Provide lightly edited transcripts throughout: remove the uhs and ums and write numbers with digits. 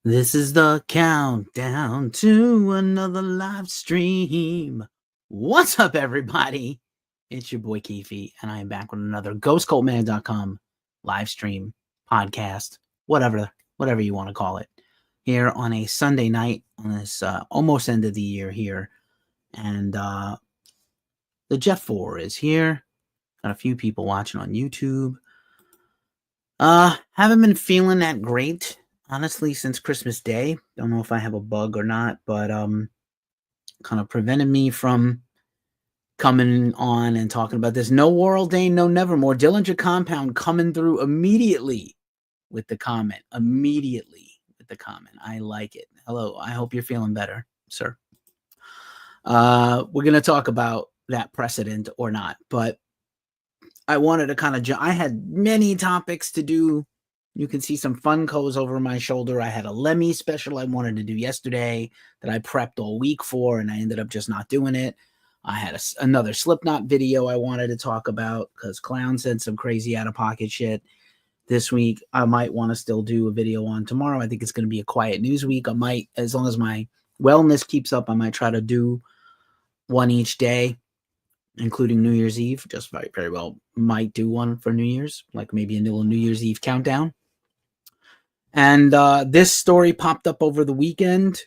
This is the countdown to another live stream. What's up, everybody? It's your boy Keefe, and I am back with another GhostCultMan.com live stream, podcast, whatever you want to call it, here on a Sunday night on this almost end of the year here. And the Jeff 4 is here. Got a few people watching on YouTube. Haven't been feeling that great, honestly, since Christmas Day. Don't know if I have a bug or not, but kind of prevented me from coming on and talking about this. No Warrel Dane, no Nevermore. Dillinger Compound coming through immediately with the comment. I like it. Hello, I hope you're feeling better, sir. We're going to talk about that precedent or not, but I wanted to kind of, I had many topics to do. You can see some Funkos over my shoulder. I had a Lemmy special I wanted to do yesterday that I prepped all week for, and I ended up just not doing it. I had another Slipknot video I wanted to talk about because Clown said some crazy out-of-pocket shit this week. I might want to still do a video on tomorrow. I think it's going to be a quiet news week. I might, as long as my wellness keeps up, I might try to do one each day, including New Year's Eve. Just very well might do one for New Year's, like maybe a little New Year's Eve countdown. And this story popped up over the weekend,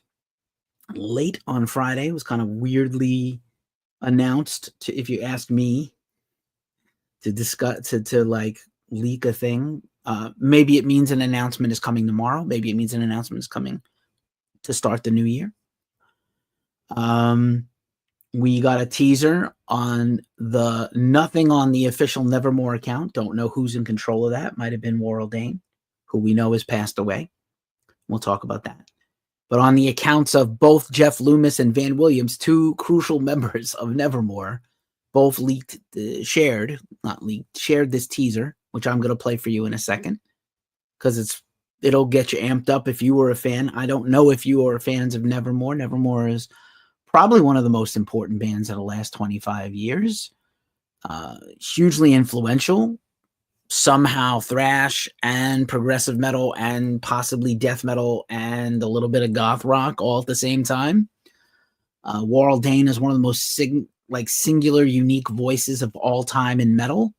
late on Friday. It was kind of weirdly announced, if you ask me, to discuss, to like leak a thing. Maybe it means an announcement is coming tomorrow. Maybe it means an announcement is coming to start the new year. We got a teaser on nothing on the official Nevermore account. Don't know who's in control of that. Might have been Warrel Dane, who we know has passed away. We'll talk about that. But on the accounts of both Jeff Loomis and Van Williams, two crucial members of Nevermore, both shared this teaser, which I'm going to play for you in a second, because it'll get you amped up if you were a fan. I don't know if you are fans of Nevermore. Nevermore is probably one of the most important bands of the last 25 years. Hugely influential, somehow thrash and progressive metal and possibly death metal and a little bit of goth rock all at the same time. Warrel Dane is one of the most singular, unique voices of all time in metal,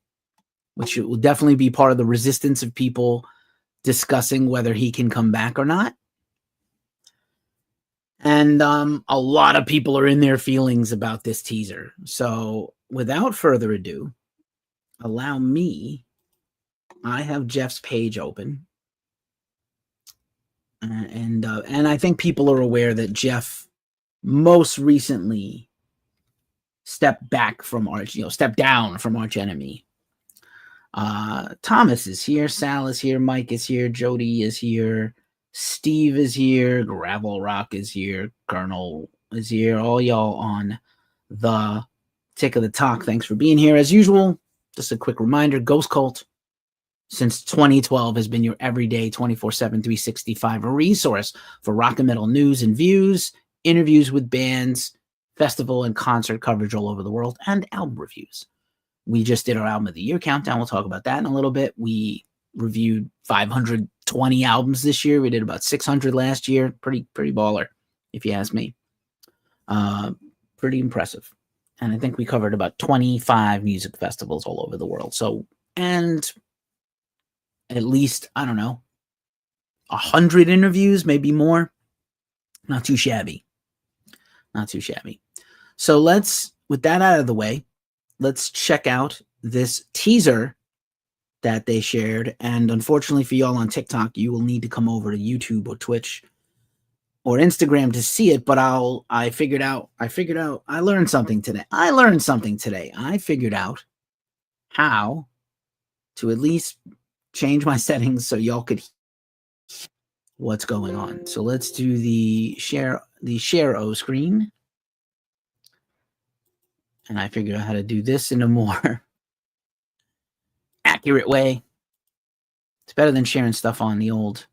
which will definitely be part of the resistance of people discussing whether he can come back or not. And a lot of people are in their feelings about this teaser. So without further ado, allow me. I have Jeff's page open. And I think people are aware that Jeff most recently stepped down from Arch Enemy. Thomas is here. Sal is here. Mike is here. Jody is here. Steve is here, Gravel Rock is here, Colonel is here, all y'all on the Tick of the Talk. Thanks for being here. As usual, just a quick reminder, Ghost Cult, since 2012, has been your everyday 24/7, 365 resource for rock and metal news and views, interviews with bands, festival and concert coverage all over the world, and album reviews. We just did our album of the year countdown. We'll talk about that in a little bit. We reviewed 520 albums this year. We did about 600 last year. Pretty baller, if you ask me. Pretty impressive. And I think we covered about 25 music festivals all over the world. So, and at least, I don't know, 100 interviews, maybe more. Not too shabby. So with that out of the way, let's check out this teaser that they shared. And unfortunately for y'all on TikTok, you will need to come over to YouTube or Twitch or Instagram to see it. But I learned something today. I figured out how to at least change my settings so y'all could hear what's going on. So let's do the share O screen. And I figured out how to do this in a more accurate way. It's better than sharing stuff on the old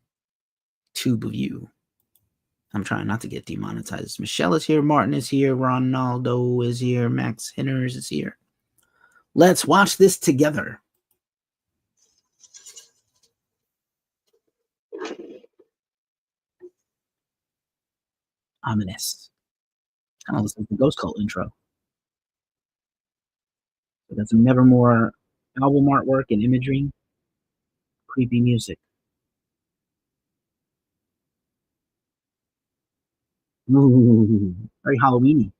tube of you. I'm trying not to get demonetized. Michelle is here. Martin is here. Ronaldo is here. Max Hinners is here. Let's watch this together. Ominous. Kind of looks like the Ghost Cult intro. We got some Nevermore album artwork and imagery. Creepy music. Ooh, very Halloweeny.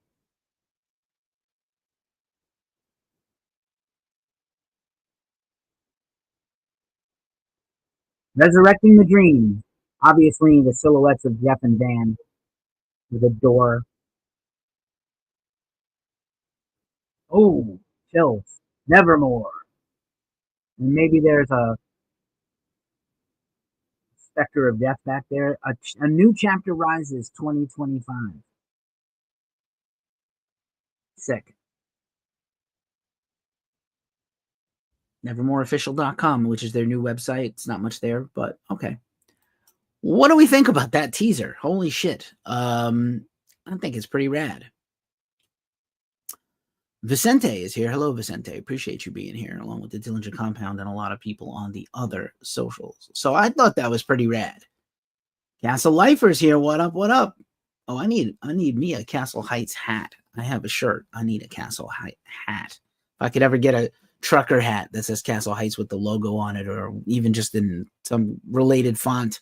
Resurrecting the Dream. Obviously, the silhouettes of Jeff and Dan with a door. Oh, chills. Nevermore. And maybe there's a specter of death back there. A new chapter rises 2025. Sick. Nevermoreofficial.com, which is their new website. It's not much there, but okay. What do we think about that teaser? Holy shit. I think it's pretty rad. Vicente is here. Hello, Vicente. Appreciate you being here, along with the Dillinger Compound and a lot of people on the other socials. So I thought that was pretty rad. Castle Lifer's here. What up? What up? Oh, I need me a Castle Heights hat. I have a shirt. I need a Castle Heights hat. If I could ever get a trucker hat that says Castle Heights with the logo on it, or even just in some related font,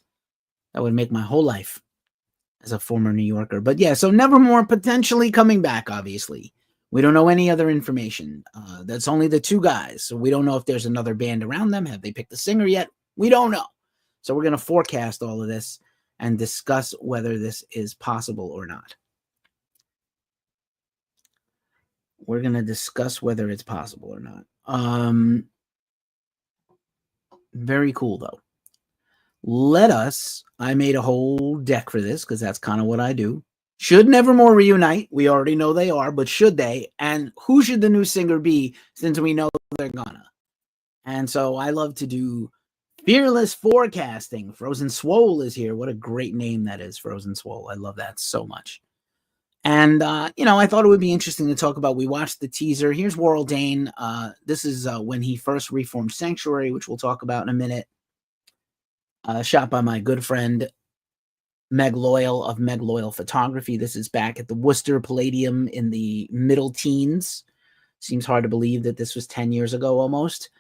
that would make my whole life as a former New Yorker. But yeah, so Nevermore potentially coming back, obviously. We don't know any other information. That's only the two guys. So we don't know if there's another band around them. Have they picked the singer yet? We don't know. So we're going to forecast all of this and discuss whether this is possible or not. We're going to discuss whether it's possible or not. Very cool, though. I made a whole deck for this because that's kind of what I do. Should Nevermore reunite? We already know they are, but should they? And who should the new singer be, since we know they're gonna? And so I love to do fearless forecasting. Frozen Swole is here. What a great name that is, Frozen Swole. I love that so much. And, I thought it would be interesting to talk about. We watched the teaser. Here's Warrel Dane. This is when he first reformed Sanctuary, which we'll talk about in a minute. Shot by my good friend Meg Loyal of Meg Loyal Photography. This is back at the Worcester Palladium in the middle teens. Seems hard to believe that this was 10 years ago almost.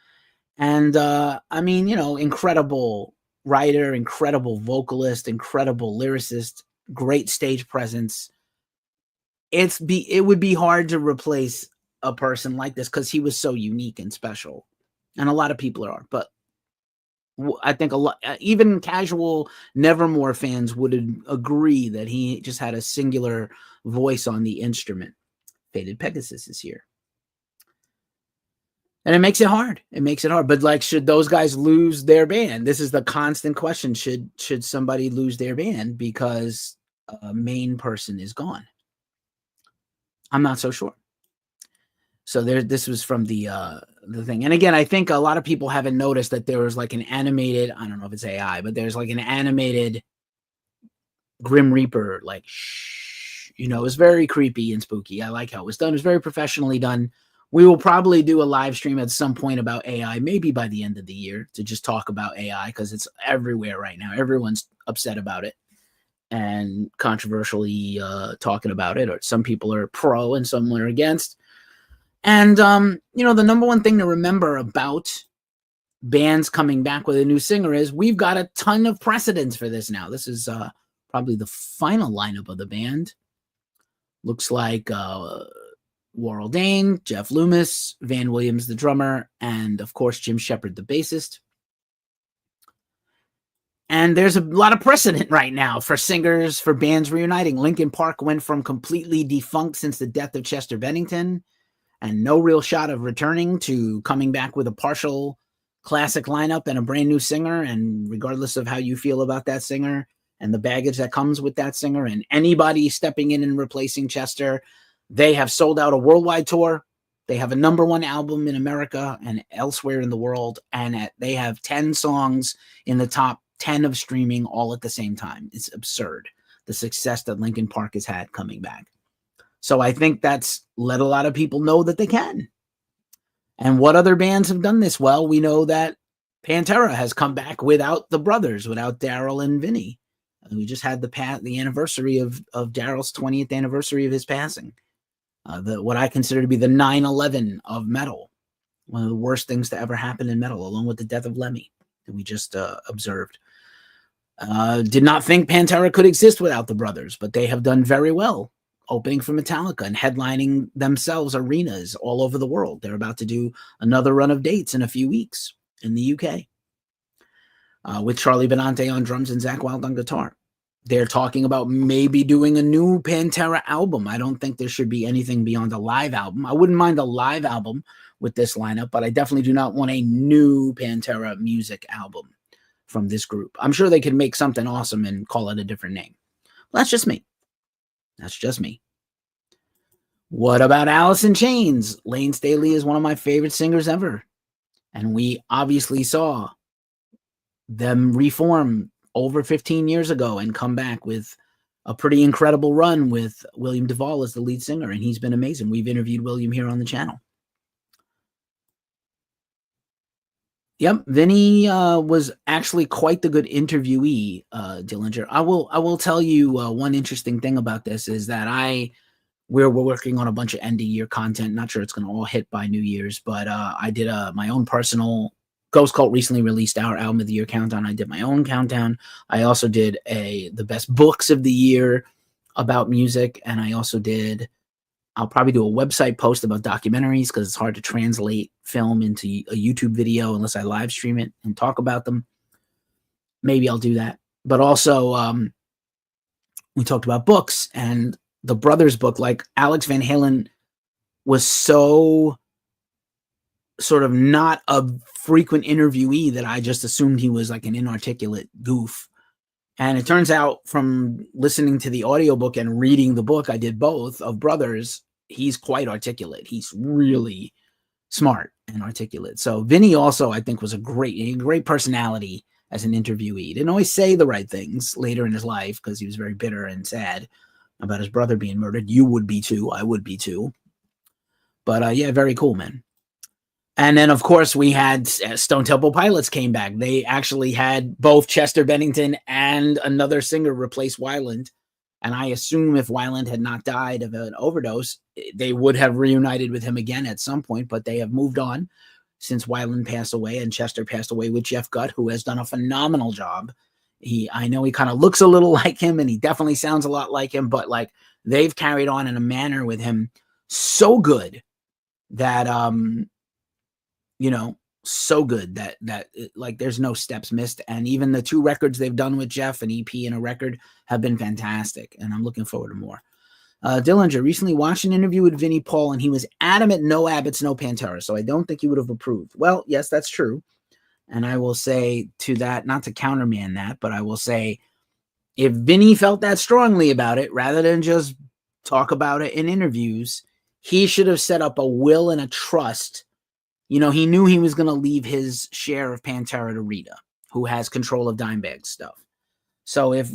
And incredible writer, incredible vocalist, incredible lyricist, great stage presence. It would be hard to replace a person like this because he was so unique and special. And a lot of people are, but I think a lot, even casual Nevermore fans would agree that he just had a singular voice on the instrument. Faded Pegasus is here. And it makes it hard. But should those guys lose their band? This is the constant question. Should somebody lose their band because a main person is gone? I'm not so sure. So this was from the thing. And again, I think a lot of people haven't noticed that there was an animated, I don't know if it's AI, but there's an animated Grim Reaper, it's very creepy and spooky. I like how it was done. It was very professionally done. We will probably do a live stream at some point about AI, maybe by the end of the year, to just talk about AI because it's everywhere right now. Everyone's upset about it and controversially talking about it. Or some people are pro and some are against. And, the number one thing to remember about bands coming back with a new singer is we've got a ton of precedents for this now. This is probably the final lineup of the band. Looks like Warrel Dane, Jeff Loomis, Van Williams, the drummer, and, of course, Jim Shepard, the bassist. And there's a lot of precedent right now for singers, for bands reuniting. Linkin Park went from completely defunct since the death of Chester Bennington and no real shot of returning to coming back with a partial classic lineup and a brand new singer. And regardless of how you feel about that singer and the baggage that comes with that singer and anybody stepping in and replacing Chester, they have sold out a worldwide tour. They have a #1 album in America and elsewhere in the world. And they have 10 songs in the top 10 of streaming all at the same time. It's absurd, the success that Linkin Park has had coming back. So I think that's let a lot of people know that they can. And what other bands have done this? Well, we know that Pantera has come back without the brothers, without Daryl and Vinny. We just had the anniversary of Daryl's 20th anniversary of his passing. What I consider to be the 9/11 of metal, one of the worst things to ever happen in metal, along with the death of Lemmy that we just observed. Did not think Pantera could exist without the brothers, but they have done very well, opening for Metallica and headlining themselves arenas all over the world. They're about to do another run of dates in a few weeks in the UK, with Charlie Benante on drums and Zakk Wylde on guitar. They're talking about maybe doing a new Pantera album. I don't think there should be anything beyond a live album. I wouldn't mind a live album with this lineup, but I definitely do not want a new Pantera music album from this group. I'm sure they could make something awesome and call it a different name. That's just me. That's just me. What about Alice in Chains? Lane Staley is one of my favorite singers ever. And we obviously saw them reform over 15 years ago and come back with a pretty incredible run with William Duvall as the lead singer, and he's been amazing. We've interviewed William here on the channel. Yep, Vinny was actually quite the good interviewee, Dillinger. I will tell you one interesting thing about this is that we're working on a bunch of end of year content. Not sure it's going to all hit by New Year's, but I did my own personal. Ghost Cult recently released our album of the year countdown. I did my own countdown. I also did the best books of the year about music, and I also did. I'll probably do a website post about documentaries because it's hard to translate film into a YouTube video unless I live stream it and talk about them. Maybe I'll do that. But also, we talked about books, and the brothers book, like Alex Van Halen was so sort of not a frequent interviewee that I just assumed he was like an inarticulate goof. And it turns out from listening to the audiobook and reading the book, I did both, of Brothers, he's quite articulate. He's really smart and articulate. So Vinny also, I think, was a great personality as an interviewee. He didn't always say the right things later in his life because he was very bitter and sad about his brother being murdered. You would be too. I would be too. But yeah, very cool, man. And then, of course, we had Stone Temple Pilots came back. They actually had both Chester Bennington and another singer replace Weiland. And I assume if Weiland had not died of an overdose, they would have reunited with him again at some point. But they have moved on since Weiland passed away and Chester passed away with Jeff Gutt, who has done a phenomenal job. I know he kind of looks a little like him and he definitely sounds a lot like him, but like they've carried on in a manner with him so good that, so good that like there's no steps missed. And even the 2 records they've done with Jeff, an EP and a record, have been fantastic. And I'm looking forward to more. Dillinger recently watched an interview with Vinnie Paul and he was adamant, no Abbots, no Pantera. So I don't think he would have approved. Well, yes, that's true. And I will say to that, not to counterman that, but I will say if Vinnie felt that strongly about it, rather than just talk about it in interviews, he should have set up a will and a trust. He knew he was going to leave his share of Pantera to Rita, who has control of Dimebag's stuff. So if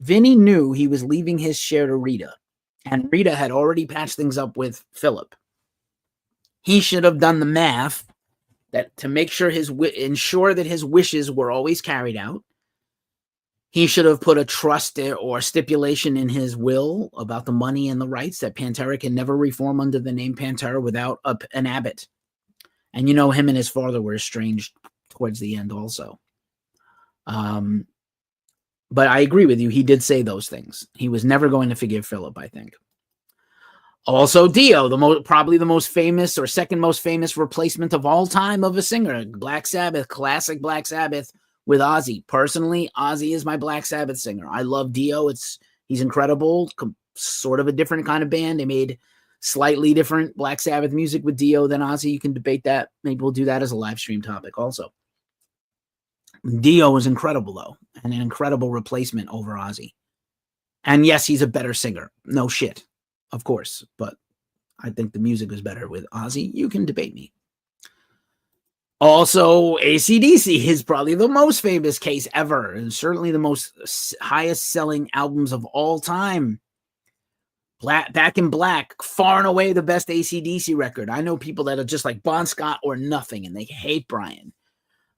Vinny knew he was leaving his share to Rita, and Rita had already patched things up with Philip, he should have done the math that to make sure ensure that his wishes were always carried out. He should have put a trust or stipulation in his will about the money and the rights that Pantera can never reform under the name Pantera without an Abbott. And him and his father were estranged towards the end also. But I agree with you. He did say those things. He was never going to forgive Philip, I think. Also, Dio, probably the most famous or second most famous replacement of all time of a singer. Black Sabbath, classic Black Sabbath with Ozzy. Personally, Ozzy is my Black Sabbath singer. I love Dio. He's incredible. Sort of a different kind of band. They made slightly different Black Sabbath music with Dio than Ozzy. You can debate that. Maybe we'll do that as a live stream topic also. Dio was incredible, though, and an incredible replacement over Ozzy. And yes, he's a better singer. No shit. Of course, but I think the music is better with Ozzy. You can debate me. Also, AC/DC is probably the most famous case ever, and certainly the most highest selling albums of all time. Back in Black, far and away the best AC/DC record. I know people that are just like Bon Scott or nothing, and they hate Brian.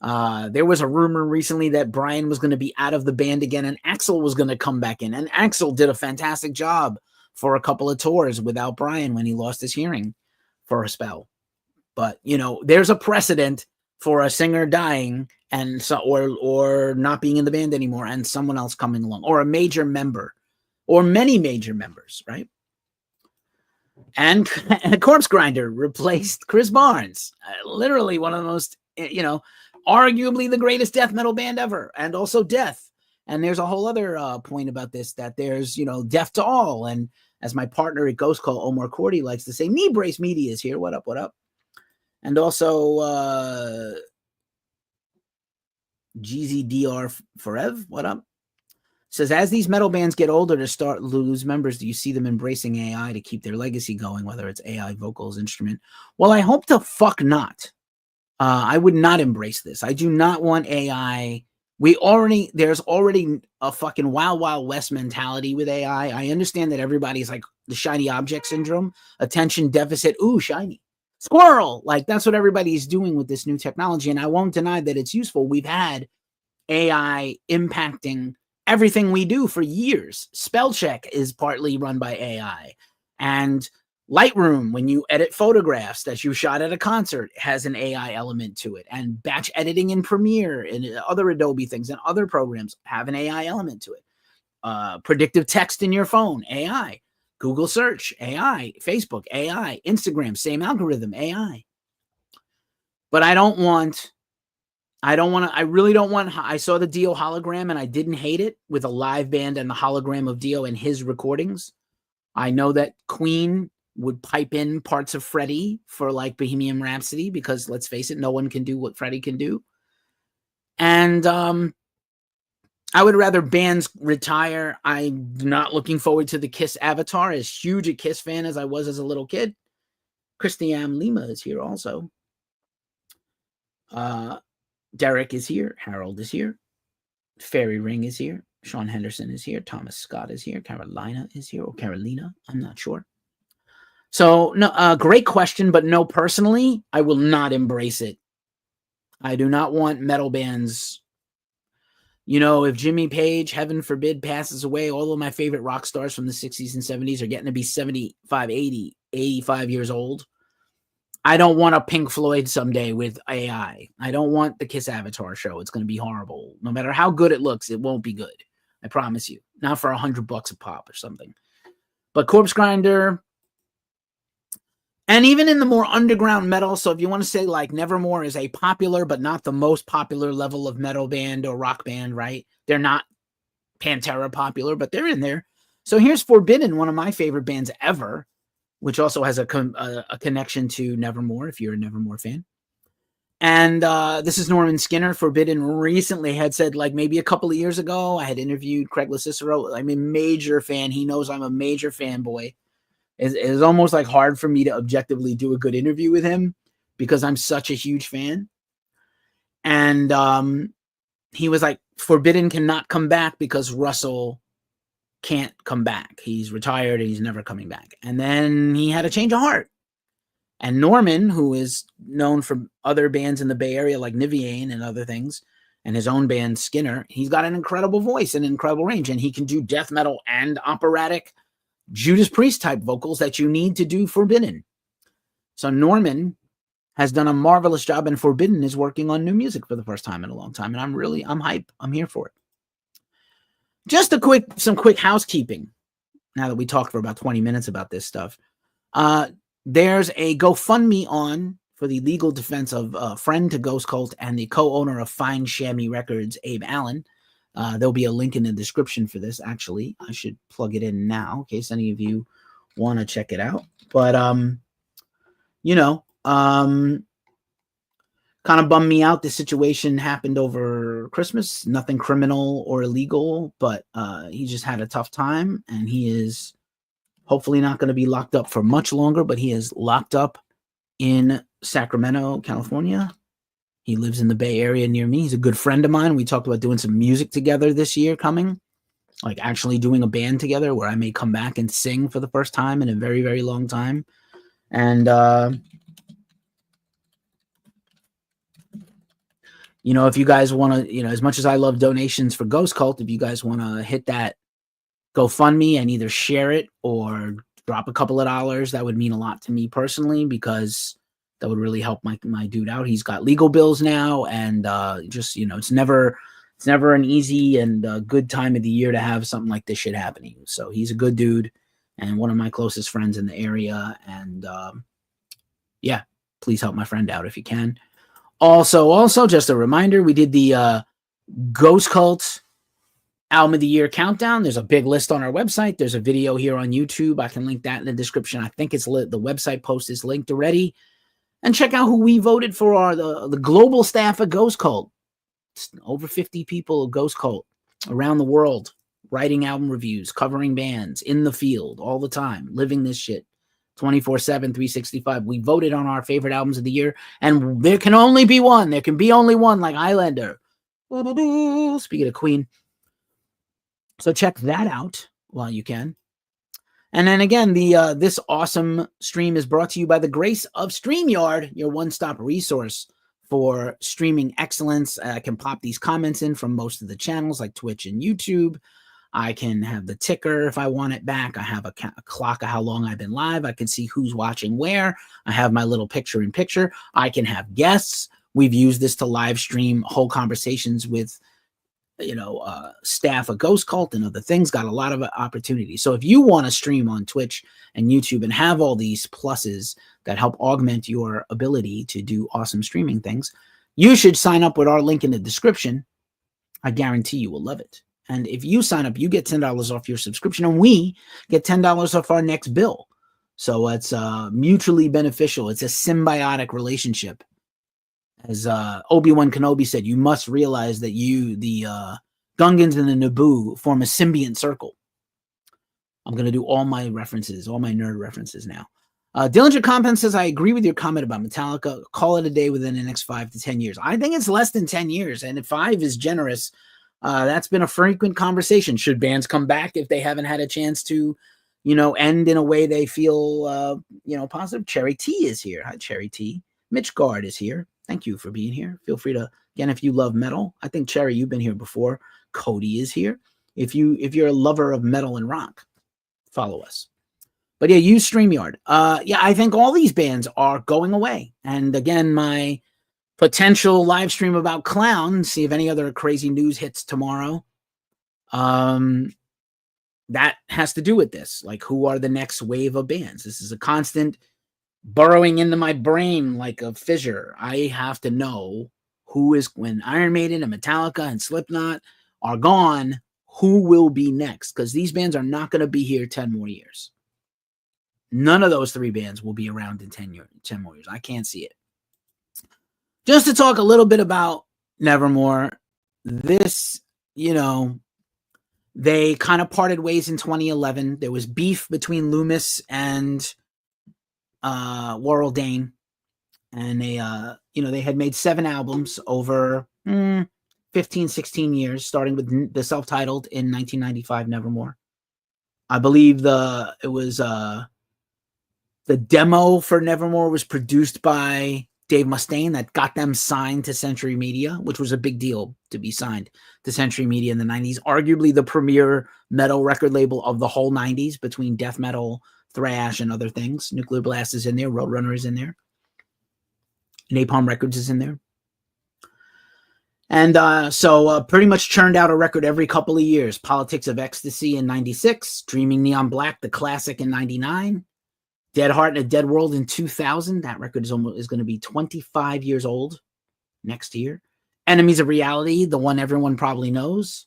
There was a rumor recently that Brian was going to be out of the band again and Axl was going to come back in. And Axl did a fantastic job for a couple of tours without Brian when he lost his hearing for a spell. But, you know, there's a precedent for a singer dying and so, or not being in the band anymore and someone else coming along, or a major member, or many major members, right? And Corpse Grinder replaced Chris Barnes, literally one of the most, you know, arguably the greatest death metal band ever, and also Death. And there's a whole other point about this, that there's, you know, Death to All. And as my partner at Ghost Call, Omar Cordy, likes to say, Knee Brace Media is here. What up, what up? And also GZDR Forever, what up? Says, as these metal bands get older to start lose members, do you see them embracing AI to keep their legacy going, whether it's AI, vocals, instrument? Well, I hope the fuck not. I would not embrace this. I do not want AI. There's already a fucking Wild Wild West mentality with AI. I understand that everybody's like the shiny object syndrome, attention deficit, ooh, shiny. Squirrel, like that's what everybody's doing with this new technology. And I won't deny that it's useful. We've had AI impacting everything we do for years. Spell check is partly run by AI. And Lightroom, when you edit photographs that you shot at a concert, has an AI element to it. And batch editing in Premiere and other Adobe things and other programs have an AI element to it. Predictive text in your phone, AI. Google search, AI. Facebook, AI. Instagram, same algorithm, AI. But I really don't want, I saw the Dio hologram and I didn't hate it with a live band and the hologram of Dio and his recordings. I know that Queen would pipe in parts of Freddie for like Bohemian Rhapsody, because let's face it, no one can do what Freddie can do. And I would rather bands retire. I'm not looking forward to the Kiss Avatar, as huge a Kiss fan as I was as a little kid. Christiane Lima is here also. Derek is here. Harold is here. Fairy Ring is here. Sean Henderson is here. Thomas Scott is here. Carolina is here, or Carolina. I'm not sure. So, no, great question, but no, personally, I will not embrace it. I do not want metal bands. You know, if Jimmy Page, heaven forbid, passes away, all of my favorite rock stars from the 60s and 70s are getting to be 75, 80, 85 years old. I don't want a Pink Floyd someday with AI. I don't want the Kiss Avatar show. It's going to be horrible. No matter how good it looks, it won't be good. I promise you. Not for $100 a pop or something. But Corpse Grinder, and even in the more underground metal, so if you want to say like Nevermore is a popular but not the most popular level of metal band or rock band, right? They're not Pantera popular, but they're in there. So here's Forbidden, one of my favorite bands ever, which also has a connection to Nevermore, if you're a Nevermore fan. And this is Norman Skinner. Forbidden recently had said, like maybe a couple of years ago, I had interviewed Craig LaCicero. I'm a major fan. He knows I'm a major fanboy. It's almost like hard for me to objectively do a good interview with him because I'm such a huge fan. And he was like, Forbidden cannot come back because Russell can't come back. He's retired and he's never coming back. And then he had a change of heart. And Norman, who is known from other bands in the Bay Area like Niviane and other things, and his own band Skinner, he's got an incredible voice and incredible range, and he can do death metal and operatic Judas Priest type vocals that you need to do Forbidden. So Norman has done a marvelous job, and Forbidden is working on new music for the first time in a long time. And I'm hype. I'm here for it. Just some quick housekeeping. Now that we talked for about 20 minutes about this stuff, there's a GoFundMe on for the legal defense of a friend to Ghost Cult and the co-owner of Fine Chamois Records, Abe Allen. There'll be a link in the description for this. Actually, I should plug it in now in case any of you want to check it out. But kind of bummed me out. This situation happened over Christmas. Nothing criminal or illegal, but he just had a tough time, and he is hopefully not going to be locked up for much longer, but he is locked up in Sacramento, California. He lives in the Bay Area near me. He's a good friend of mine. We talked about doing some music together this year coming, like actually doing a band together where I may come back and sing for the first time in a very, very long time. And You know, if you guys want to, you know, as much as I love donations for Ghost Cult, if you guys want to hit that GoFundMe and either share it or drop a couple of dollars, that would mean a lot to me personally, because that would really help my dude out. He's got legal bills now, and just, you know, it's never an easy and good time of the year to have something like this shit happening. So he's a good dude and one of my closest friends in the area, and yeah, please help my friend out if you can. Also, just a reminder, we did the Ghost Cult Album of the Year countdown. There's a big list on our website. There's a video here on YouTube. I can link that in the description. I think it's lit. The website post is linked already. And check out who we voted for the global staff of Ghost Cult. It's over 50 people of Ghost Cult around the world, writing album reviews, covering bands, in the field all the time, living this shit 24/7, 365. We voted on our favorite albums of the year, and there can only be one. There can be only one, like Highlander. Speaking of Queen. So check that out while you can. And then again, this awesome stream is brought to you by the grace of StreamYard, your one-stop resource for streaming excellence. I can pop these comments in from most of the channels like Twitch and YouTube. I can have the ticker if I want it back. I have a clock of how long I've been live. I can see who's watching where. I have my little picture-in-picture. I can have guests. We've used this to live stream whole conversations with, you know, staff of Ghost Cult and other things. Got a lot of opportunities. So if you want to stream on Twitch and YouTube and have all these pluses that help augment your ability to do awesome streaming things, you should sign up with our link in the description. I guarantee you will love it. And if you sign up, you get $10 off your subscription, and we get $10 off our next bill. So it's mutually beneficial. It's a symbiotic relationship. As Obi-Wan Kenobi said, you must realize that the Gungans and the Naboo form a symbiont circle. I'm going to do all my references, all my nerd references now. Dillinger Compound says, I agree with your comment about Metallica. Call it a day within the next 5 to 10 years. I think it's less than 10 years, and if 5 is generous, that's been a frequent conversation. Should bands come back if they haven't had a chance to, you know, end in a way they feel, you know, positive? Cherry T is here. Hi, Cherry T. Mitch Guard is here. Thank you for being here. Feel free to, again, if you love metal, I think Cherry, you've been here before. Cody is here. If you're a lover of metal and rock, follow us. But yeah, use StreamYard. Yeah, I think all these bands are going away. And again, my potential live stream about Clown, see if any other crazy news hits tomorrow. That has to do with this. Like, who are the next wave of bands? This is a constant burrowing into my brain like a fissure. I have to know who is, when Iron Maiden and Metallica and Slipknot are gone, who will be next? Because these bands are not going to be here 10 more years. None of those 3 bands will be around in 10 more years. I can't see it. Just to talk a little bit about Nevermore, this, you know, they kind of parted ways in 2011. There was beef between Loomis and Warrel Dane, and they you know, they had made 7 albums over 15, 16 years, starting with the self-titled in 1995 Nevermore. I believe the demo for Nevermore was produced by Dave Mustaine. That got them signed to Century Media, which was a big deal to be signed to Century Media in the 90s. Arguably the premier metal record label of the whole 90s, between death metal, thrash, and other things. Nuclear Blast is in there. Roadrunner is in there. Napalm Records is in there. And so pretty much churned out a record every couple of years. Politics of Ecstasy in 96. Dreaming Neon Black, the classic, in 99. Dead Heart in a Dead World in 2000. That record is going to be 25 years old next year. Enemies of Reality, the one everyone probably knows,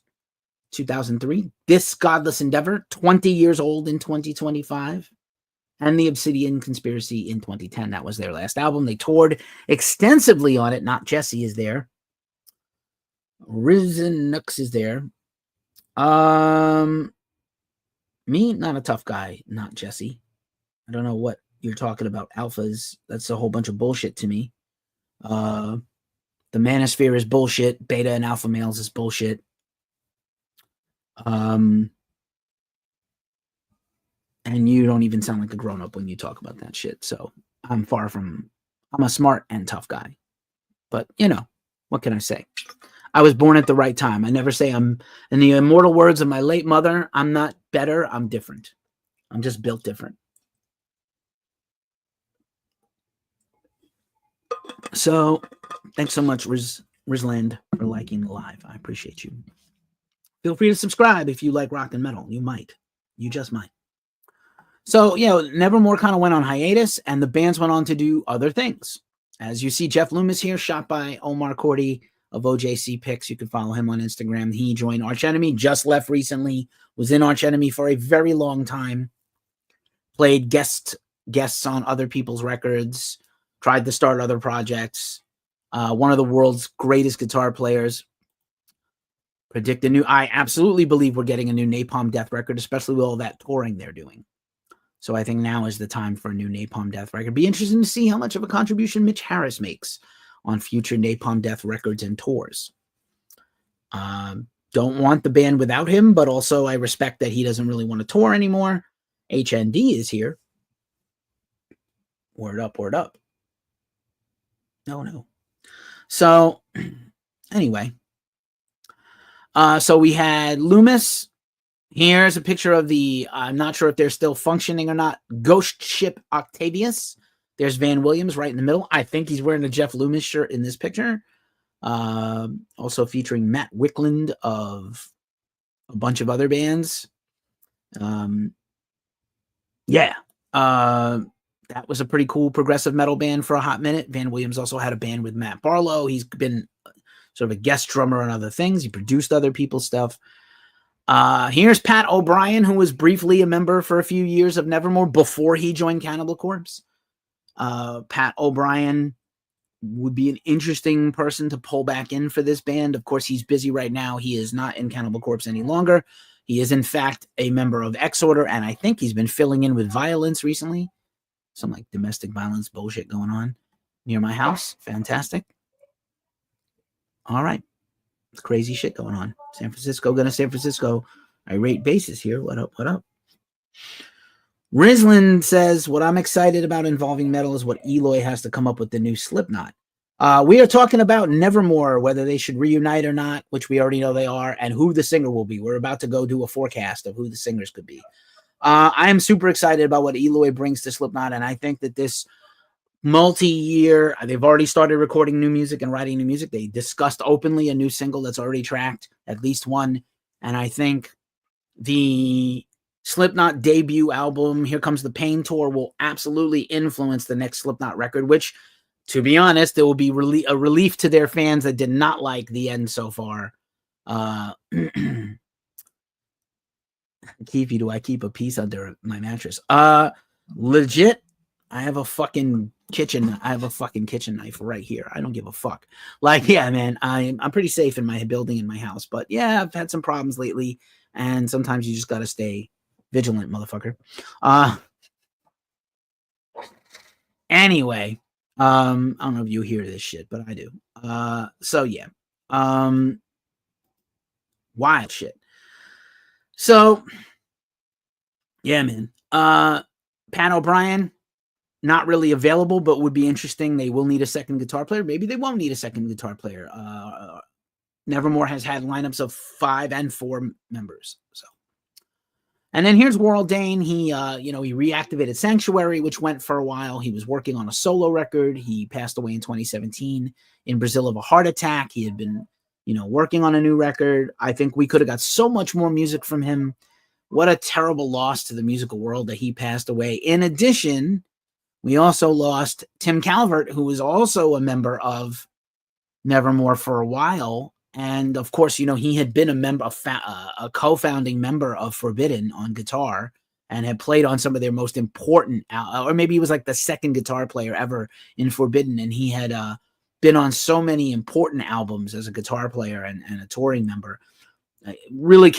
2003. This Godless Endeavor, 20 years old in 2025. And The Obsidian Conspiracy in 2010. That was their last album. They toured extensively on it. Not Jesse is there. Risen Nux is there. Me, not a tough guy, not Jesse. I don't know what you're talking about. Alphas, that's a whole bunch of bullshit to me. The Manosphere is bullshit. Beta and alpha males is bullshit. And you don't even sound like a grown-up when you talk about that shit. So I'm a smart and tough guy. But, you know, What can I say? I was born at the right time. I never say I'm, in the immortal words of my late mother, I'm not better, I'm different. I'm just built different. So thanks so much, Rizland, for liking the live. I appreciate you. Feel free to subscribe if you like rock and metal. You might. You just might. So, Nevermore kind of went on hiatus, and the bands went on to do other things. As you see, Jeff Loomis here, shot by Omar Cordy of OJC Picks. You can follow him on Instagram. He joined Arch Enemy, just left recently, was in Arch Enemy for a very long time, played guests on other people's records, tried to start other projects. One of the world's greatest guitar players. I absolutely believe we're getting a new Napalm Death record, especially with all that touring they're doing. So I think now is the time for a new Napalm Death record. Be interesting to see how much of a contribution Mitch Harris makes on future Napalm Death records and tours. Don't want the band without him, but also I respect that he doesn't really want to tour anymore. HND is here. Word up, word up. No. So anyway. So we had Loomis. Here's a picture of the, I'm not sure if they're still functioning or not, Ghost Ship Octavius. There's Van Williams right in the middle. I think he's wearing a Jeff Loomis shirt in this picture. Also featuring Matt Wickland of a bunch of other bands. That was a pretty cool progressive metal band for a hot minute. Van Williams also had a band with Matt Barlow. He's been sort of a guest drummer on other things. He produced other people's stuff. Here's Pat O'Brien, who was briefly a member for a few years of Nevermore before he joined Cannibal Corpse. Pat O'Brien would be an interesting person to pull back in for this band. Of course, he's busy right now. He is not in Cannibal Corpse any longer. He is, in fact, a member of Exorder, and I think he's been filling in with Violence recently. Some like domestic violence bullshit going on near my house. Fantastic. All right. Crazy shit going on. San Francisco. Irate bases here. What up? Rizlin says, what I'm excited about involving metal is what Eloy has to come up with the new Slipknot. We are talking about Nevermore, whether they should reunite or not, which we already know they are, and who the singer will be. We're about to go do a forecast of who the singers could be. I am super excited about what Eloy brings to Slipknot, and I think that this multi-year, they've already started recording new music and writing new music. They discussed openly a new single that's already tracked, at least one. And I think the Slipknot debut album, Here Comes the Pain tour, will absolutely influence the next Slipknot record, which, to be honest, it will be a relief to their fans that did not like the end so far. Keefy, do I keep a piece under my mattress? Legit, I have a fucking kitchen knife right here. I don't give a fuck. Like, yeah, man, I'm pretty safe in my building, in my house, but yeah, I've had some problems lately, and sometimes you just gotta stay vigilant, motherfucker. Anyway, I don't know if you hear this shit, but I do. So yeah, wild shit. So yeah, man. Pat O'Brien, not really available, but would be interesting. They will need a second guitar player. Maybe they won't need a second guitar player. Nevermore has had lineups of 5 and 4 members. So, and then here's Warrel Dane. He reactivated Sanctuary, which went for a while. He was working on a solo record. He passed away in 2017 in Brazil of a heart attack. He had been, working on a new record. I think we could have got so much more music from him. What a terrible loss to the musical world that he passed away. In addition, we also lost Tim Calvert, who was also a member of Nevermore for a while. And of course, he had been a co-founding member of Forbidden on guitar and had played on some of their most important, or maybe he was like the second guitar player ever in Forbidden. And he had been on so many important albums as a guitar player and a touring member. Really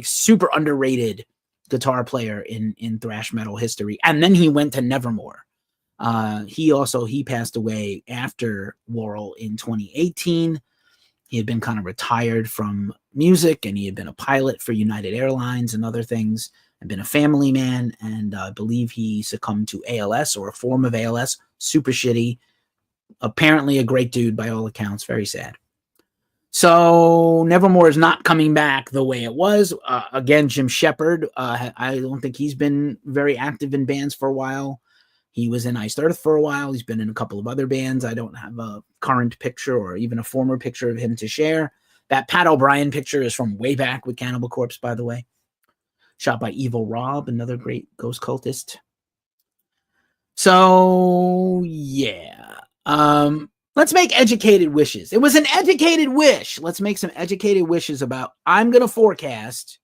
super underrated guitar player in thrash metal history. And then he went to Nevermore. He passed away after Warrel in 2018. He had been kind of retired from music, and he had been a pilot for United Airlines and other things, and been a family man. And I believe he succumbed to ALS, or a form of ALS, super shitty. Apparently a great dude by all accounts. Very sad. So Nevermore is not coming back the way it was. Again, Jim Shepard, I don't think he's been very active in bands for a while. He was in Iced Earth for a while. He's been in a couple of other bands. I don't have a current picture or even a former picture of him to share. That Pat O'Brien picture is from way back with Cannibal Corpse, by the way. Shot by Evil Rob, another great ghost cultist. So, yeah. Let's make educated wishes. It was an educated wish. Let's make some educated wishes about, I'm going to forecast,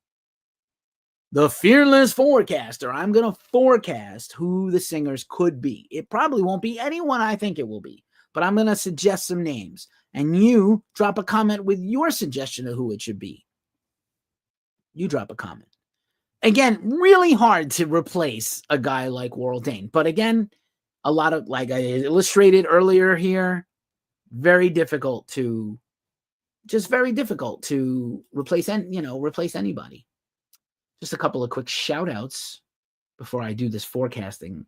the fearless forecaster. I'm going to forecast who the singers could be. It probably won't be anyone I think it will be, but I'm going to suggest some names. And you drop a comment with your suggestion of who it should be. You drop a comment. Again, really hard to replace a guy like Warrel Dane. But again, a lot of, like I illustrated earlier here, very difficult to replace anybody. Just a couple of quick shout outs before I do this forecasting.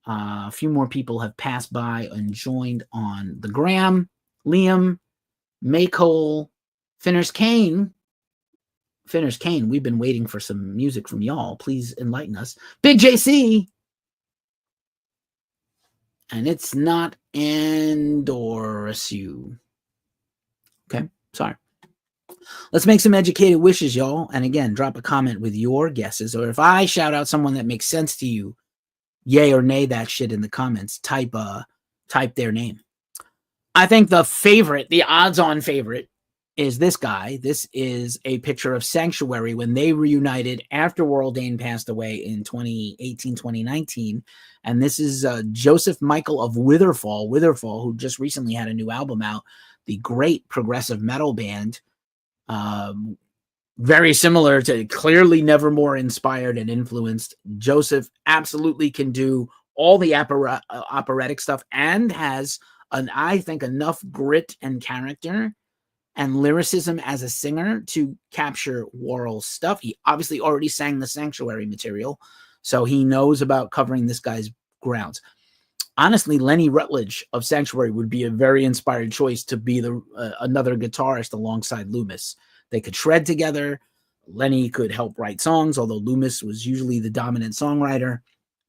A few more people have passed by and joined on the gram. Liam, Maycole, Finners Kane, we've been waiting for some music from y'all. Please enlighten us. Big JC. And it's not endorse you. Okay, sorry. Let's make some educated wishes, y'all. And again, drop a comment with your guesses. Or if I shout out someone that makes sense to you, yay or nay that shit in the comments. Type their name. I think the odds-on favorite is this guy. This is a picture of Sanctuary when they reunited after Warrel Dane passed away in 2018, 2019. And this is Joseph Michael of Witherfall, who just recently had a new album out, the great progressive metal band. Very similar to, clearly Nevermore inspired and influenced. Joseph absolutely can do all the operatic stuff and has, I think, enough grit and character and lyricism as a singer to capture Warrel's stuff. He obviously already sang the Sanctuary material, so he knows about covering this guy's grounds. Honestly, Lenny Rutledge of Sanctuary would be a very inspired choice to be another guitarist alongside Loomis. They could shred together. Lenny could help write songs, although Loomis was usually the dominant songwriter.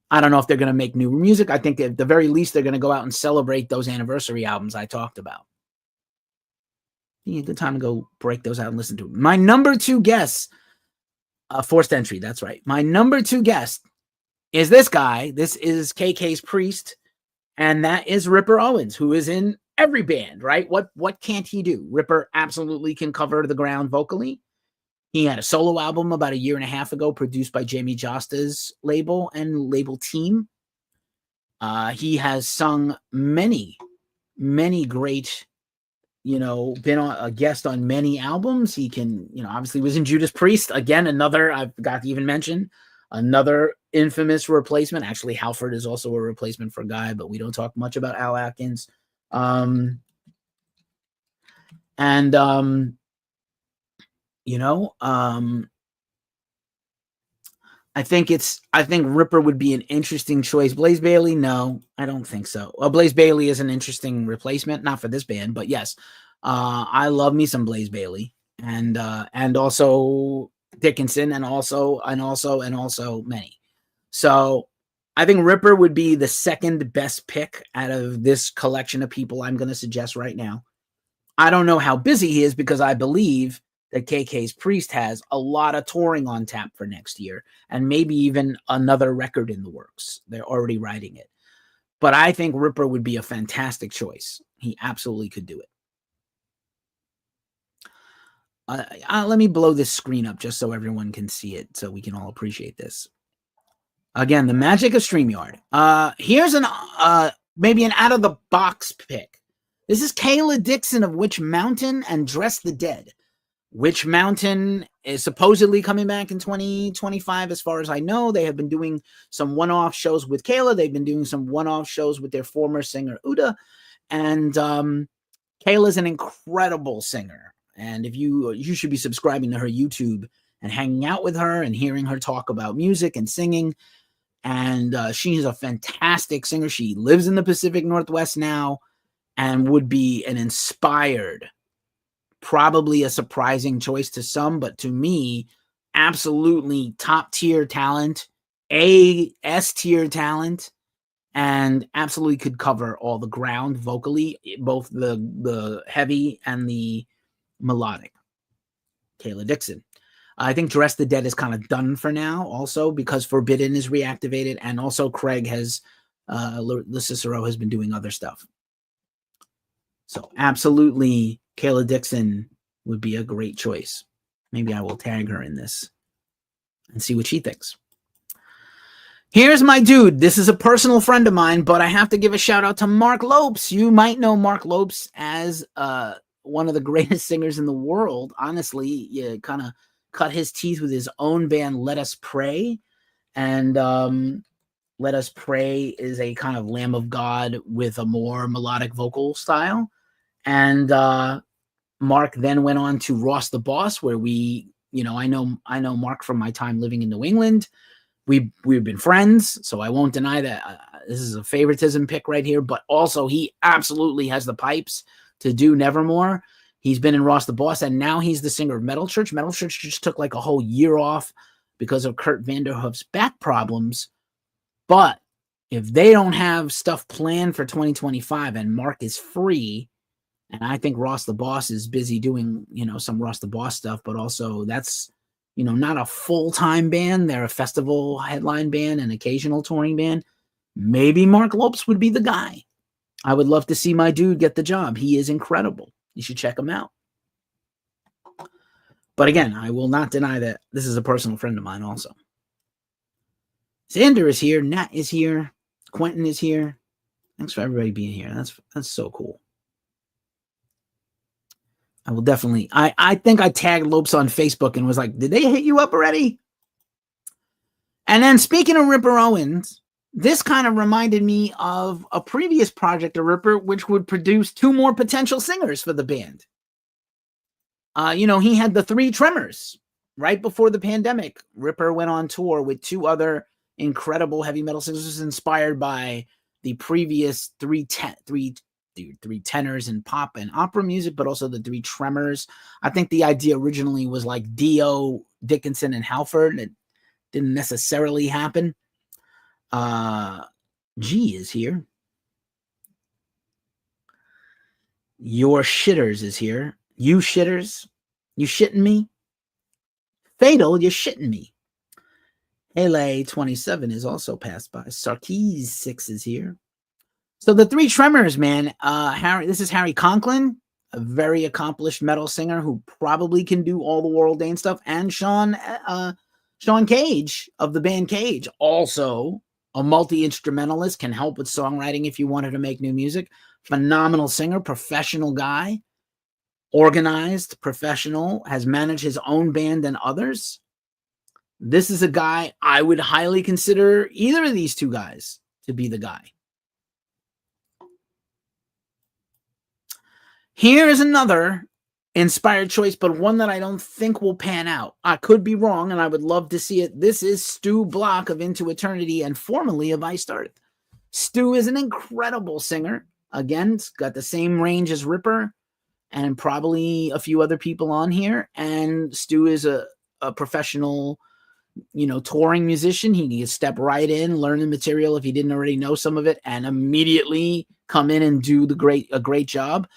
I don't know if they're going to make new music. I think at the very least, they're going to go out and celebrate those anniversary albums I talked about. Be a good time to go break those out and listen to them. My number 2 guest, Forced Entry, that's right. My number 2 guest is this guy. This is KK's Priest, and that is Ripper Owens, who is in every band, right? What can't he do? Ripper absolutely can cover the ground vocally. He had a solo album about a year and a half ago, produced by Jamie Josta's label and label team. He has sung many great, been a guest on many albums. He can, obviously was in Judas Priest. Again, another, I forgot to even mention, another infamous replacement. Actually, Halford is also a replacement for Guy, but we don't talk much about Al Atkins. I think Ripper would be an interesting choice. Blaze Bayley, no, I don't think so. Well, Blaze Bayley is an interesting replacement, not for this band, but yes, I love me some Blaze Bayley, and also Dickinson, and also many. So I think Ripper would be the second best pick out of this collection of people I'm going to suggest right now. I don't know how busy he is, because I believe that KK's Priest has a lot of touring on tap for next year, and maybe even another record in the works. They're already writing it. But I think Ripper would be a fantastic choice. He absolutely could do it. Let me blow this screen up just so everyone can see it, so we can all appreciate this. Again, the magic of StreamYard. Here's maybe an out-of-the-box pick. This is Kayla Dixon of Witch Mountain and Dress the Dead. Witch Mountain is supposedly coming back in 2025, as far as I know. They have been doing some one-off shows with Kayla. They've been doing some one-off shows with their former singer, Uda. And Kayla's an incredible singer. And if you should be subscribing to her YouTube and hanging out with her and hearing her talk about music and singing. And she is a fantastic singer. She lives in the Pacific Northwest now. and would be an inspired, probably a surprising choice to some, but to me, absolutely top tier talent, S tier talent, and absolutely could cover all the ground vocally, both the heavy and the melodic. Kayla Dixon. I think Dress the Dead is kind of done for now, also because Forbidden is reactivated, and also Craig has, Cicero has been doing other stuff. So absolutely, Kayla Dixon would be a great choice. Maybe I will tag her in this and see what she thinks. Here's my dude. This is a personal friend of mine, but I have to give a shout out to Mark Lopes. You might know Mark Lopes as one of the greatest singers in the world. Honestly, you kind of cut his teeth with his own band, Let Us Pray. And Let Us Pray is a kind of Lamb of God with a more melodic vocal style. And Mark then went on to Ross the Boss, where I know Mark from my time living in New England. We've been friends, so I won't deny that this is a favoritism pick right here, but also he absolutely has the pipes to do Nevermore. He's been in Ross the Boss, and now he's the singer of Metal Church. Metal Church just took like a whole year off because of Kurt Vanderhoof's back problems. But if they don't have stuff planned for 2025 and Mark is free, and I think Ross the Boss is busy doing, some Ross the Boss stuff, but also that's, not a full-time band. They're a festival headline band, an occasional touring band. Maybe Mark Lopes would be the guy. I would love to see my dude get the job. He is incredible. You should check him out. But again, I will not deny that this is a personal friend of mine also. Xander is here. Nat is here. Quentin is here. Thanks for everybody being here. That's so cool. I will definitely. I think I tagged Lopes on Facebook and was like, did they hit you up already? And then speaking of Ripper Owens, this kind of reminded me of a previous project of Ripper, which would produce 2 more potential singers for the band. He had the 3 Tremors right before the pandemic. Ripper went on tour with 2 other incredible heavy metal singers inspired by the previous 3 tenors in pop and opera music, but also the 3 Tremors. I think the idea originally was like Dio, Dickinson, and Halford. It didn't necessarily happen. G is here. Your Shitters is here. You Shitters. You shitting me? Fatal, you're shitting me. Hele 27 is also passed by. Sarkis 6 is here. So the 3 Tremors, man. This is Harry Conklin, a very accomplished metal singer who probably can do all the Warrel Dane stuff, and Sean Cage of the band Cage, also a multi-instrumentalist, can help with songwriting if you wanted to make new music. Phenomenal singer, professional guy, organized, professional, has managed his own band and others. This is a guy I would highly consider either of these 2 guys to be the guy. Here is another inspired choice, but one that I don't think will pan out. I could be wrong, and I would love to see it. This is Stu Block of Into Eternity and formerly of I Started. Stu is an incredible singer. Again, it's got the same range as Ripper and probably a few other people on here. And Stu is a professional, touring musician. He can step right in, learn the material if he didn't already know some of it, and immediately come in and do a great job.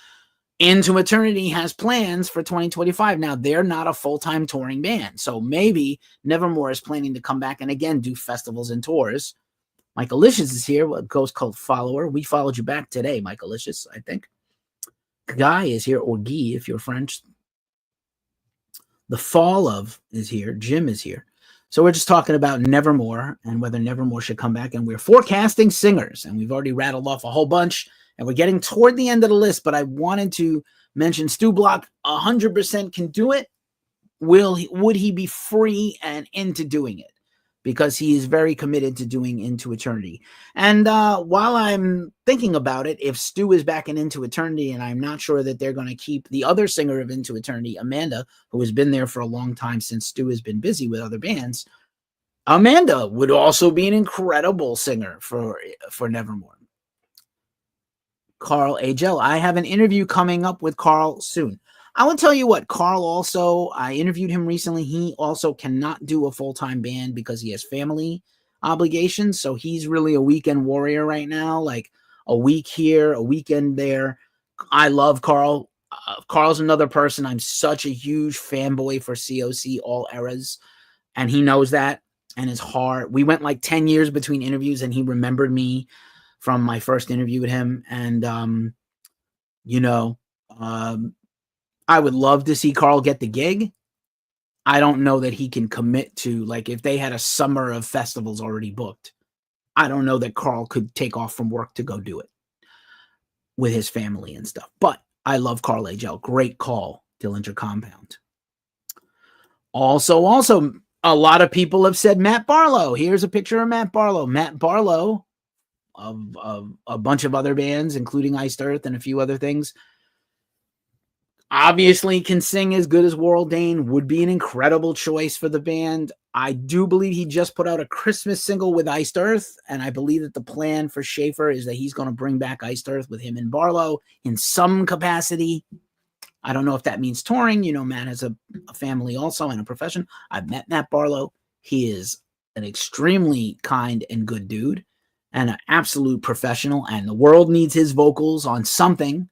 Into Eternity has plans for 2025. Now, they're not a full-time touring band, so maybe Nevermore is planning to come back and again do festivals and tours. Michael Licious is here, a Ghost Cult follower. We followed you back today, Michael Licious, I think. Guy is here, or Guy if you're French. The Fall of is here. Jim is here. So we're just talking about Nevermore and whether Nevermore should come back, and we're forecasting singers, and we've already rattled off a whole bunch. And we're getting toward the end of the list, but I wanted to mention Stu Block 100% can do it. Would he be free and into doing it? Because he is very committed to doing Into Eternity. And while I'm thinking about it, if Stu is back in Into Eternity, and I'm not sure that they're going to keep the other singer of Into Eternity, Amanda, who has been there for a long time since Stu has been busy with other bands, Amanda would also be an incredible singer for Nevermore. Carl Agel. I have an interview coming up with Carl soon. I will tell you what, Carl also, I interviewed him recently. He also cannot do a full-time band because he has family obligations. So he's really a weekend warrior right now, like a week here, a weekend there. I love Carl. Carl's another person. I'm such a huge fanboy for COC all eras, and he knows that, and his heart. We went like 10 years between interviews, and he remembered me from my first interview with him. And, I would love to see Carl get the gig. I don't know that he can commit to, like, if they had a summer of festivals already booked, I don't know that Carl could take off from work to go do it with his family and stuff. But I love Carl Agel. Great call, Dillinger Compound. Also, a lot of people have said Matt Barlow. Here's a picture of Matt Barlow. Matt Barlow of a bunch of other bands, including Iced Earth and a few other things, obviously can sing as good as Warrel Dane, would be an incredible choice for the band. I do believe he just put out a Christmas single with Iced Earth, and I believe that the plan for Schaefer is that he's going to bring back Iced Earth with him and Barlow in some capacity. I don't know if that means touring. Matt has a family also and a profession. I've met Matt Barlow. He is an extremely kind and good dude and an absolute professional, and the world needs his vocals on something.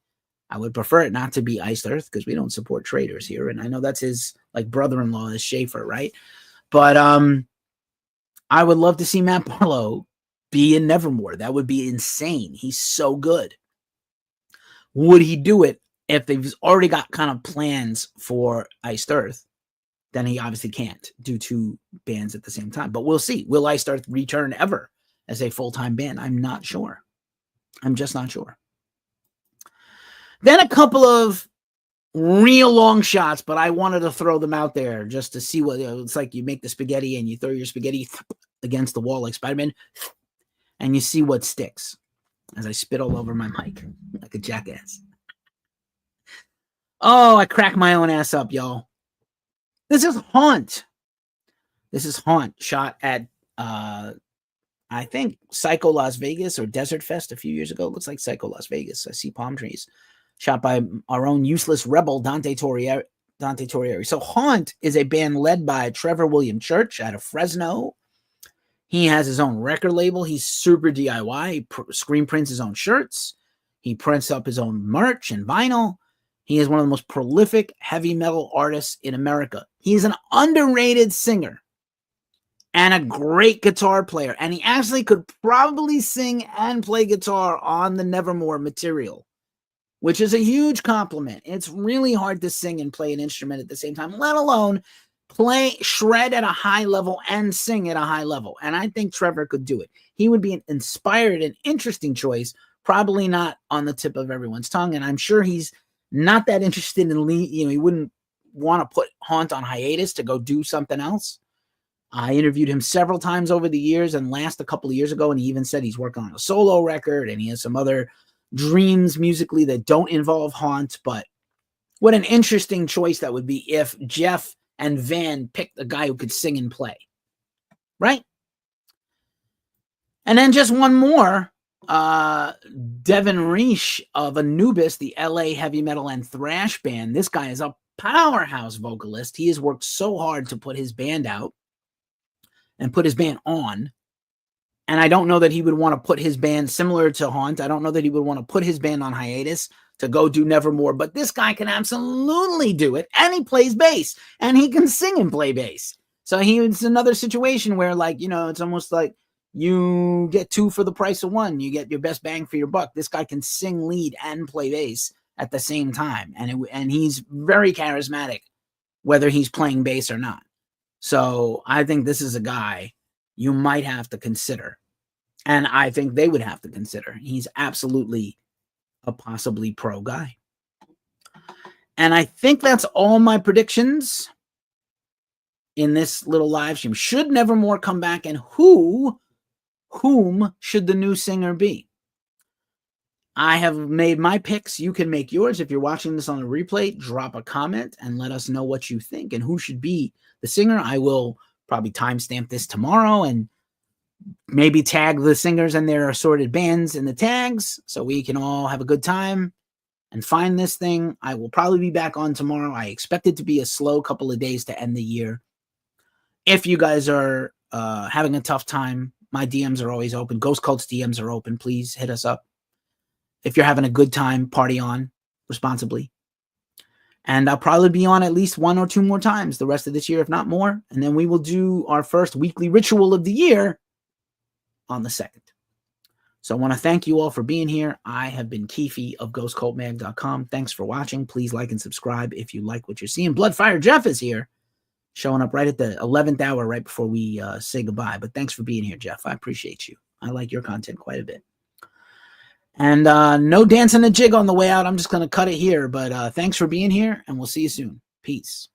I would prefer it not to be Iced Earth because we don't support traders here. And I know that's his like brother-in-law is Schaefer, right? But I would love to see Matt Barlow be in Nevermore. That would be insane. He's so good. Would he do it if they've already got kind of plans for Iced Earth? Then he obviously can't do two bands at the same time. But we'll see. Will Iced Earth return ever as a full-time band? I'm not sure. I'm just not sure. Then a couple of real long shots, but I wanted to throw them out there just to see what it's like. You make the spaghetti and you throw your spaghetti against the wall like Spider-Man, and you see what sticks. As I spit all over my mic like a jackass. Oh, I crack my own ass up, y'all. This is Haunt. This is Haunt, shot at, I think, Psycho Las Vegas or Desert Fest a few years ago. It looks like Psycho Las Vegas. I see palm trees. Shot by our own useless rebel, Dante Torrieri. So Haunt is a band led by Trevor William Church out of Fresno. He has his own record label. He's super DIY. He screen prints his own shirts. He prints up his own merch and vinyl. He is one of the most prolific heavy metal artists in America. He's an underrated singer and a great guitar player. And he actually could probably sing and play guitar on the Nevermore material, which is a huge compliment. It's really hard to sing and play an instrument at the same time, let alone shred at a high level and sing at a high level. And I think Trevor could do it. He would be an inspired and interesting choice, probably not on the tip of everyone's tongue. And I'm sure he's not that interested in he wouldn't want to put Haunt on hiatus to go do something else. I interviewed him several times over the years, and last a couple of years ago, and he even said he's working on a solo record and he has some other dreams musically that don't involve Haunt. But what an interesting choice that would be if Jeff and Van picked a guy who could sing and play, right? And then just one more, Devin Reish of Anubis, the LA heavy metal and thrash band. This guy is a powerhouse vocalist. He has worked so hard to put his band out and put his band on. And I don't know that he would want to put his band similar to Haunt. I don't know that he would want to put his band on hiatus to go do Nevermore, but this guy can absolutely do it. And he plays bass and he can sing and play bass. So it's another situation where, like, it's almost like you get two for the price of one. You get your best bang for your buck. This guy can sing lead and play bass at the same time. And he's very charismatic, whether he's playing bass or not. So I think this is a guy you might have to consider. And I think they would have to consider. He's absolutely a possibly pro guy. And I think that's all my predictions in this little live stream. Should Nevermore come back, and whom should the new singer be? I have made my picks. You can make yours. If you're watching this on a replay, drop a comment and let us know what you think and who should be the singer. I will probably timestamp this tomorrow and maybe tag the singers and their assorted bands in the tags so we can all have a good time and find this thing. I will probably be back on tomorrow. I expect it to be a slow couple of days to end the year. If you guys are having a tough time, my DMs are always open. Ghost Cult's DMs are open. Please hit us up. If you're having a good time, party on responsibly. And I'll probably be on at least 1 or 2 more times the rest of this year, if not more. And then we will do our first weekly ritual of the year on the 2nd. So I want to thank you all for being here. I have been Keefe of GhostCultMag.com. Thanks for watching. Please like and subscribe if you like what you're seeing. Bloodfire Jeff is here, showing up right at the 11th hour, right before we say goodbye. But thanks for being here, Jeff. I appreciate you. I like your content quite a bit. And no dancing a jig on the way out. I'm just going to cut it here. But thanks for being here, and we'll see you soon. Peace.